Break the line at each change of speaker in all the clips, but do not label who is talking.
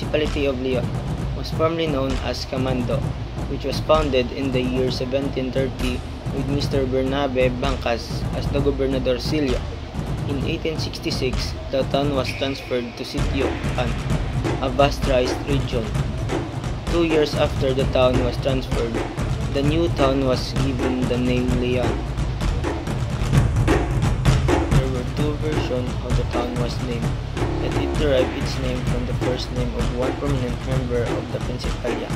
municipality of Leon was formerly known as Camando, which was founded in the year 1730 with Mr. Bernabe Bancas as the gobernadorcillo. In 1866, the town was transferred to Sitio Capan, a vast rice region. 2 years after the town was transferred, the new town was given the name Leon. There were two versions of the town was named, that it derived its name from the first name of one prominent member of the Principalia,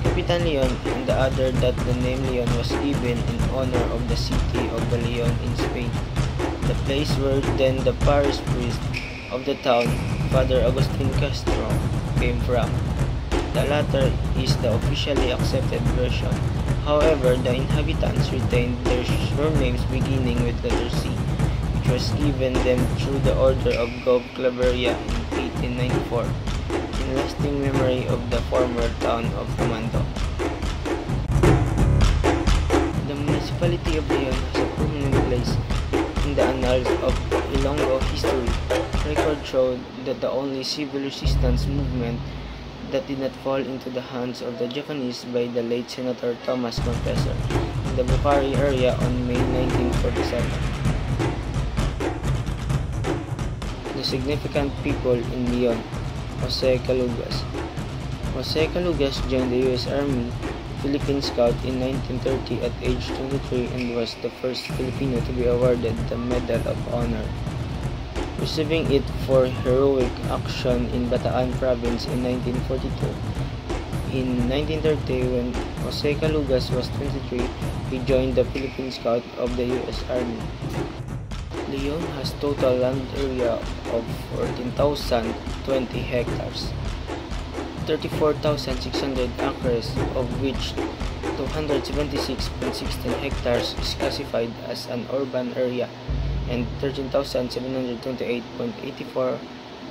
Capitan Leon, and the other that the name Leon was given in honor of the city of Leon in Spain, the place where then the parish priest of the town, Father Agustin Castro, came from. The latter is the officially accepted version. However, the inhabitants retained their surnames beginning with letter C, which was given them through the order of Gov. Claveria in 1894, in lasting memory of the former town of Camando. The municipality of Leon has a prominent place in the annals of Ilonggo history. Records show that the only civil resistance movement that did not fall into the hands of the Japanese by the late Senator Thomas Confessor in the Bukhari area on May 1947. The significant people in Leon. Jose Calugas. Jose Calugas joined the U.S. Army Philippine Scout in 1930 at age 23 and was the first Filipino to be awarded the Medal of Honor, receiving it for heroic action in Bataan Province in 1942. In 1930, when Jose Calugas was 23, he joined the Philippine Scout of the U.S. Army. Leon has total land area of 14,020 hectares, 34,600 acres, of which 276.16 hectares is classified as an urban area, and 13,728.84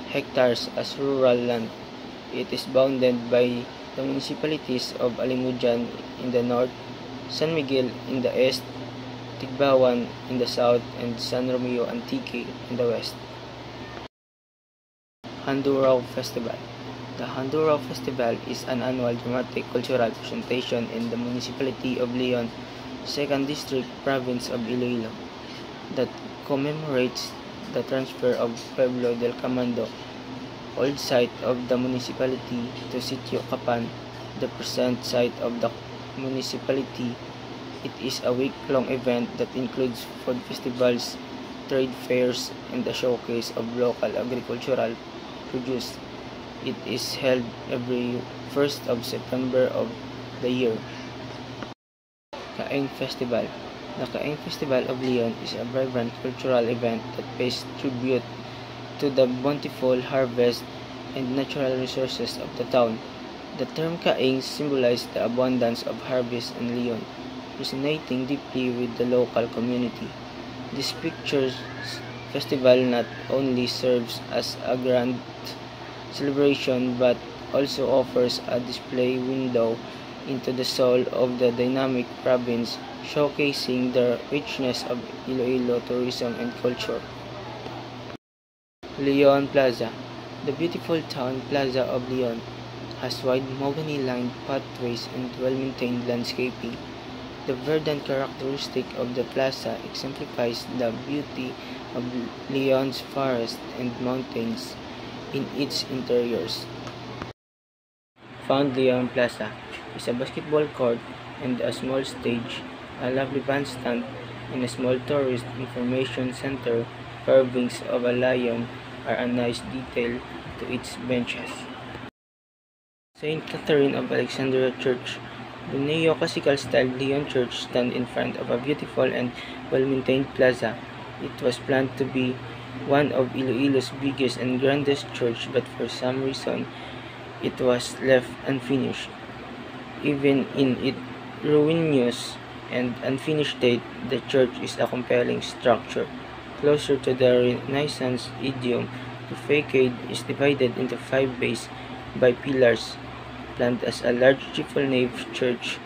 hectares as rural land. It is bounded by the municipalities of Alimujan in the north, San Miguel in the east, Tigbawan in the south, and San Romeo Antique in the west. Handurao Festival. The Handurao Festival is an annual dramatic cultural presentation in the municipality of Leon, 2nd District, Province of Iloilo, that commemorates the transfer of Pueblo del Camando, old site of the municipality, to Sitio Capan, the present site of the municipality. It is a week-long event that includes food festivals, trade fairs, and a showcase of local agricultural produce. It is held every 1st of September of the year. Kaeng Festival. The Kaeng Festival of Leon is a vibrant cultural event that pays tribute to the bountiful harvest and natural resources of the town. The term Kaeng symbolizes the abundance of harvest in Leon, resonating deeply with the local community. This picturesque festival not only serves as a grand celebration but also offers a display window into the soul of the dynamic province, showcasing the richness of Iloilo tourism and culture. Leon Plaza. The beautiful town plaza of Leon has wide mahogany-lined pathways and well-maintained landscaping. The verdant characteristic of the plaza exemplifies the beauty of Leon's forests and mountains in its interiors. Found Leon Plaza is a basketball court and a small stage, a lovely bandstand, and a small tourist information center. Carvings of a lion are a nice detail to its benches. St. Catherine of Alexandria Church. The neoclassical-style Leon Church stands in front of a beautiful and well-maintained plaza. It was planned to be one of Iloilo's biggest and grandest church, but for some reason, it was left unfinished. Even in its ruinous and unfinished state, the church is a compelling structure. Closer to the Renaissance idiom, the facade is divided into 5 bays by pillars, planned as a large triple nave church.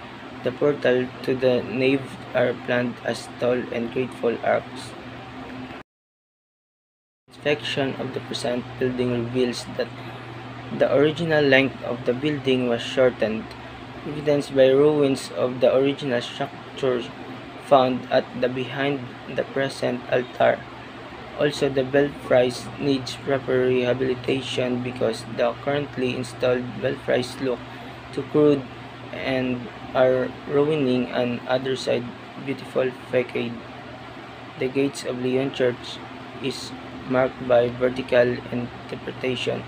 The portal to the nave are planned as tall and graceful arcs. Inspection of the present building reveals that The original length of the building was shortened, evidenced by ruins of the original structure found at the behind the present altar. Also, the belfries needs proper rehabilitation because the currently installed belfries look too crude and are ruining an other side beautiful facade. The gates of Leon Church is marked by vertical interpretation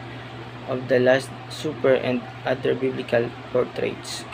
of the Last Supper and other biblical portraits.